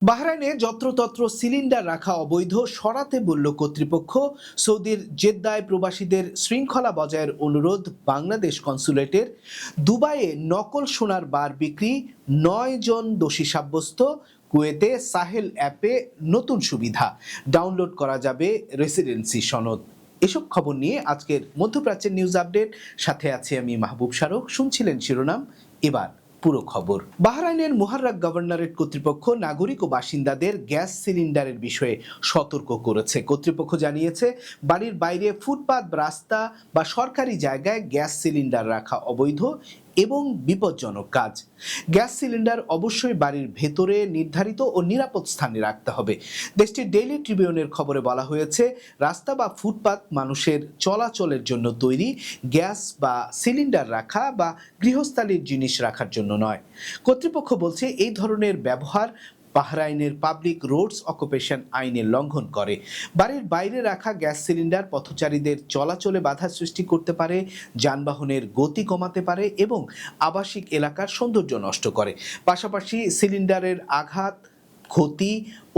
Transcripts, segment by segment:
বাহরাইনে যত্রতত্র সিলিন্ডার রাখা অবৈধ সরাতে বলল কর্তৃপক্ষ। সৌদির জেদ্দায় প্রবাসীদের শৃঙ্খলা বজায়ের অনুরোধ বাংলাদেশ কনসুলেটের। দুবাইয়ে নকল সোনার বার বিক্রি, 9 জন দোষী সাব্যস্ত। কুয়েতে সাহেল অ্যাপে নতুন সুবিধা, ডাউনলোড করা যাবে রেসিডেন্সি সনদ। এসব খবর নিয়ে আজকের মধ্যপ্রাচ্যের নিউজ আপডেট, সাথে আছি আমি মাহবুব শারক। শুনছিলেন শিরোনাম, এবার পুরো খবর। বাহরাইনের মুহাররাক গভর্নরেট কর্তৃপক্ষ নাগরিক ও বাসিন্দাদের গ্যাস সিলিন্ডারের বিষয়ে সতর্ক করেছে। কর্তৃপক্ষ জানিয়েছে, বাড়ির বাইরে ফুটপাত, রাস্তা বা সরকারি জায়গায় গ্যাস সিলিন্ডার রাখা অবৈধ এবং বিপজ্জনক কাজ। গ্যাস সিলিন্ডার অবশ্যই বাড়ির ভেতরে নির্ধারিত ও নিরাপদ স্থানে রাখতে হবে। দেশটির ডেইলি ট্রিবিউনের খবরে বলা হয়েছে, রাস্তা বা ফুটপাত মানুষের চলাচলের জন্য তৈরি, গ্যাস বা সিলিন্ডার রাখা বা গৃহস্থালির জিনিস রাখার জন্য নয়। কর্তৃপক্ষ বলছে, এই ধরনের ব্যবহার বাহরাইনের পাবলিক রোডস অকুপেশন আইনের লঙ্ঘন করে। বাড়ির বাইরে রাখা গ্যাস সিলিন্ডার পথচারীদের চলাচলে বাধা সৃষ্টি করতে পারে, যানবাহনের গতি কমাতে পারে এবং আবাসিক এলাকার সৌন্দর্য নষ্ট করে। পাশাপাশি সিলিন্ডারের আঘাত, ক্ষতি,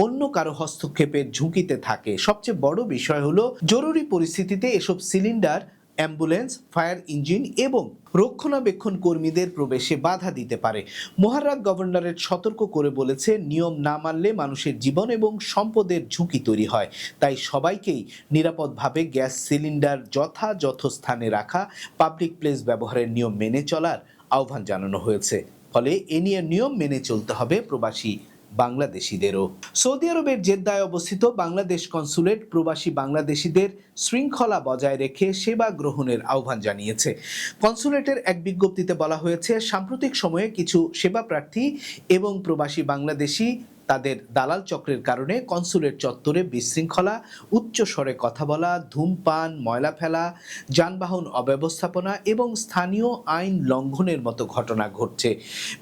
অন্য কারো হস্তক্ষেপের ঝুঁকিতে থাকে। সবচেয়ে বড় বিষয় হলো, জরুরি পরিস্থিতিতে এসব সিলিন্ডার অ্যাম্বুলেন্স, ফায়ার ইঞ্জিন এবং রক্ষণাবেক্ষণ কর্মীদের প্রবেশে বাধা দিতে পারে। মুহাররাক গভর্নরেট সতর্ক করে বলেছে, নিয়ম না মানলে মানুষের জীবন এবং সম্পদের ঝুঁকি তৈরি হয়। তাই সবাইকেই নিরাপদভাবে গ্যাস সিলিন্ডার যথাযথ স্থানে রাখা, পাবলিক প্লেস ব্যবহারের নিয়ম মেনে চলার আহ্বান জানানো হয়েছে। ফলে এ নিয়ে নিয়ম মেনে চলতে হবে প্রবাসী বাংলাদেশিদেরও। সৌদি আরবের জেদ্দায় অবস্থিত বাংলাদেশ কনসুলেট প্রবাসী বাংলাদেশিদের শৃঙ্খলা বজায় রেখে সেবা গ্রহণের আহ্বান জানিয়েছে। কনসুলেটের এক বিজ্ঞপ্তিতে বলা হয়েছে, সাম্প্রতিক সময়ে কিছু সেবা প্রার্থী এবং প্রবাসী বাংলাদেশি তাদের দালাল চক্রের কারণে কনসুলেট চত্বরে বিশৃঙ্খলা, উচ্চ স্বরে কথা বলা, ধূমপান, ময়লা ফেলা, যানবাহন অব্যবস্থাপনা এবং স্থানীয় আইন লঙ্ঘনের মতো ঘটনা ঘটছে।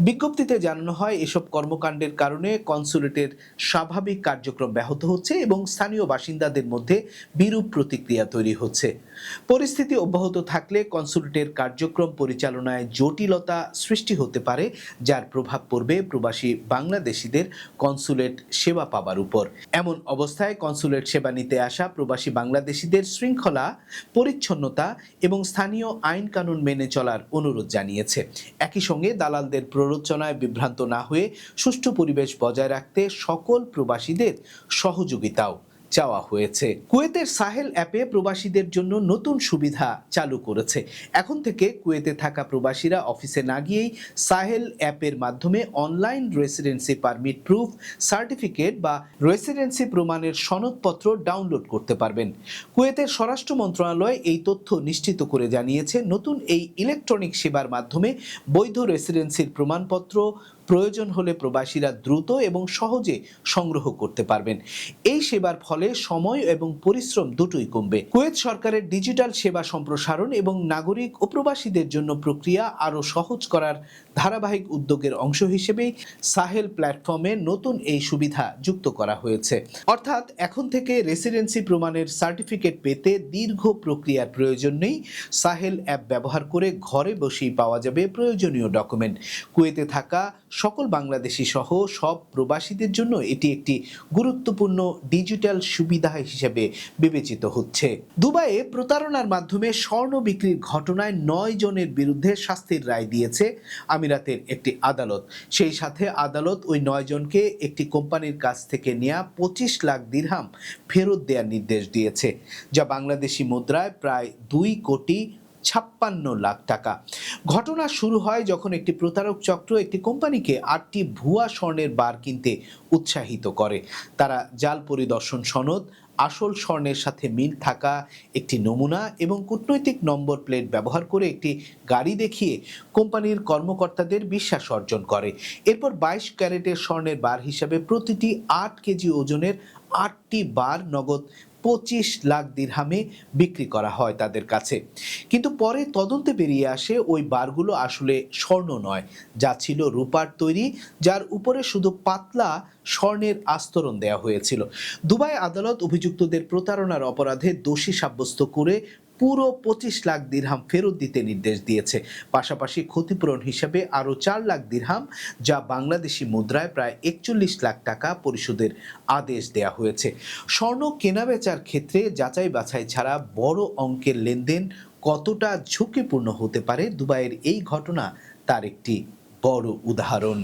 বিজ্ঞপ্তিতে জানানো হয়, এসব কর্মকাণ্ডের কারণে কনসুলেটের স্বাভাবিক কার্যক্রম ব্যাহত হচ্ছে এবং স্থানীয় বাসিন্দাদের মধ্যে বিরূপ প্রতিক্রিয়া তৈরি হচ্ছে। পরিস্থিতি অব্যাহত থাকলে কনসুলেটের কার্যক্রম পরিচালনায় জটিলতা সৃষ্টি হতে পারে, যার প্রভাব পড়বে প্রবাসী বাংলাদেশিদের কনসুলেট সেবা পাবার উপর। এমন অবস্থায় কনসুলেট সেবা নিতে আসা প্রবাসী বাংলাদেশিদের শৃঙ্খলা, পরিচ্ছন্নতা এবং স্থানীয় আইন কানুন মেনে চলার অনুরোধ জানিয়েছে। একই সঙ্গে দালালদের প্ররোচনায় বিভ্রান্ত না হয়ে সুষ্ঠু পরিবেশ বজায় রাখতে সকল প্রবাসীদের সহযোগিতাও চাওয়া হয়েছে। কুয়েতের সাহেল অ্যাপে প্রবাসীদের জন্য নতুন সুবিধা চালু করেছে। এখন থেকে কুয়েতে থাকা প্রবাসীরা অফিসে না গিয়েই সাহেল অ্যাপের মাধ্যমে online residency permit proof, certificate বা রেসিডেন্সি প্রমাণের সনদপত্র ডাউনলোড করতে পারবেন। কুয়েতের স্বরাষ্ট্র মন্ত্রণালয় এই তথ্য নিশ্চিত করে জানিয়েছে, নতুন এই ইলেকট্রনিক সেবার মাধ্যমে বৈধ রেসিডেন্সির প্রমাণপত্র প্রয়োজন হলে প্রবাসীরা দ্রুত এবং সহজে সংগ্রহ করতে পারবেন। এই সেবার ফলে সময় এবং পরিশ্রম দুটোই কমবে। কুয়েত সরকারের ডিজিটাল সেবা সম্প্রসারণ এবং নাগরিক ও প্রবাসীদের জন্য প্রক্রিয়া আরও সহজ করার ধারাবাহিক উদ্যোগের অংশ হিসেবে সাহেল প্ল্যাটফর্মে নতুন এই সুবিধা যুক্ত করা হয়েছে। অর্থাৎ এখন থেকে রেসিডেন্সি প্রমাণের সার্টিফিকেট পেতে দীর্ঘ প্রক্রিয়ার প্রয়োজন নেই। সাহেল অ্যাপ ব্যবহার করে ঘরে বসেই পাওয়া যাবে প্রয়োজনীয় ডকুমেন্ট। কুয়েতে থাকা সকল বাংলাদেশি সহ সব প্রবাসীদের জন্য এটি একটি গুরুত্বপূর্ণ ডিজিটাল সুবিধা হিসেবে বিবেচিত হচ্ছে। দুবাইয়ে প্রতারণার মাধ্যমে স্বর্ণ বিক্রির ঘটনায় 9 জনের বিরুদ্ধে শাস্তির রায় দিয়েছে আমিরাতের একটি আদালত। সেই সাথে আদালত ওই 9 জনকে একটি কোম্পানির কাছ থেকে নেওয়া 25 লাখ দিরহাম ফেরত দেওয়ার নির্দেশ দিয়েছে, যা বাংলাদেশি মুদ্রায় প্রায় 2,56 লাখ টাকা। ঘটনা শুরু হয় যখন একটি প্রতারক চক্র একটি কোম্পানিকে 8টি ভুয়া স্বর্ণের বার কিনতে উৎসাহিত করে। তারা জাল পরিদর্শন সনদ, আসল স্বর্ণের সাথে মিল থাকা একটি নমুনা এবং কূটনৈতিক নম্বর প্লেট ব্যবহার করে একটি গাড়ি দেখিয়ে কোম্পানির কর্মকর্তাদের বিশ্বাস অর্জন করে। এরপর 22 ক্যারেটের স্বর্ণের বার হিসাবে প্রতিটি 8 কেজি ওজনের 8টি বার নগদ 25 লাখ দিরহামে বিক্রি করা হয় তাদের কাছে। কিন্তু পরে তদন্তে বেরিয়ে আসে, ওই বারগুলো আসলে স্বর্ণ নয়, যা ছিল রূপার তৈরি, যার উপরে শুধু পাতলা স্বর্ণের আস্তরণ দেওয়া হয়েছিল। দুবাই আদালত অভিযুক্তদের প্রতারণার অপরাধে দোষী সাব্যস্ত করে পুরো 25 লাখ দিরহাম ফেরত দিতে নির্দেশ দিয়েছে। পাশাপাশি ক্ষতিপূরণ হিসেবে আরও 4 লাখ দিরহাম, যা বাংলাদেশি মুদ্রায় প্রায় 41 লাখ টাকা পরিশোধের আদেশ দেয়া হয়েছে। স্বর্ণ কেনাবেচার ক্ষেত্রে যাচাই বাছাই ছাড়া বড় অঙ্কের লেনদেন কতটা ঝুঁকিপূর্ণ হতে পারে, দুবাইয়ের এই ঘটনা তার একটি বড় উদাহরণ।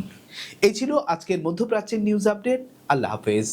এই ছিল আজকের মধ্যপ্রাচ্যের নিউজ আপডেট। আল্লাহ হাফেজ।